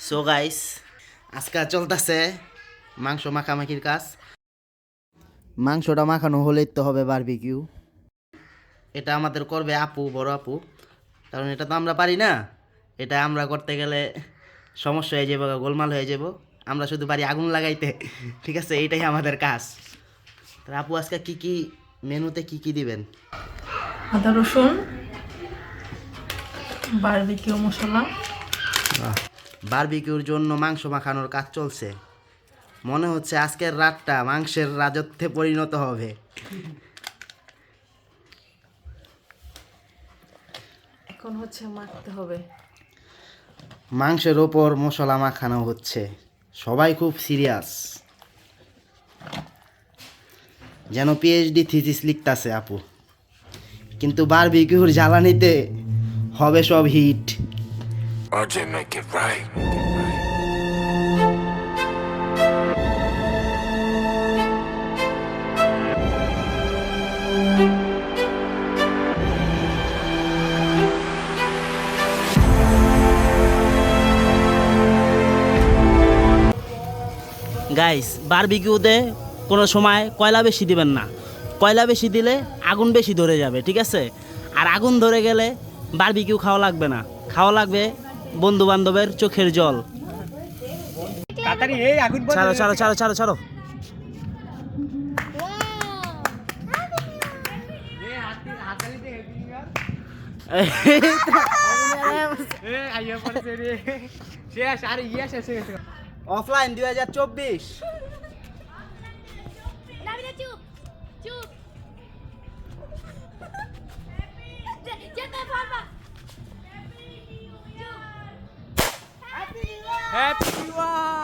So guys, আজকে চলতেছে মাংস মাখামাখির কাজ। মাংসটা মাখানো হলেই তো হবে বারবিকিউ। এটা আমাদের করবে আপু, বড় আপু, কারণ এটা তো আমরা পারি না। এটা আমরা করতে গেলে সমস্যা হয়ে যাবো, গোলমাল হয়ে যাব। আমরা শুধু পারি আগুন লাগাইতে। ঠিক আছে, এইটাই আমাদের কাজ। তার আপু আজকে কি কি মেনুতে কি কি দিবেন? আদা রসুন, বারবিকিউ মশলা। বারবিকিউর জন্য মাংস মাখানোর কাজ চলছে। মনে হচ্ছে আজকের রাতটা মাংসের রাজত্বে পরিণত হবে। এখন হচ্ছে মাখতে হবে। মাংসের ওপর মশলা মাখানো হচ্ছে, সবাই খুব সিরিয়াস, যেন পিএইচডি থিসিস লিখতাছে আপু। কিন্তু বারবিকিউর জ্বালানিতে হবে সব হিট। RJ make it right. Guys, বারবিকিউতে কোনো সময় কয়লা বেশি দিবেন না। কয়লা বেশি দিলে আগুন বেশি ধরে যাবে, ঠিক আছে? আর আগুন ধরে গেলে বারবিকিউ খাওয়া লাগবে না, খাওয়া লাগবে বন্ধু বান্ধবের চোখের জল। ছাড়ো ছাড়ো ছাড়ো ছাড়ো ছাড়ো। অফলাইন 2024। Davida, চুপ চুপ যেতে পারবা Happy New Year!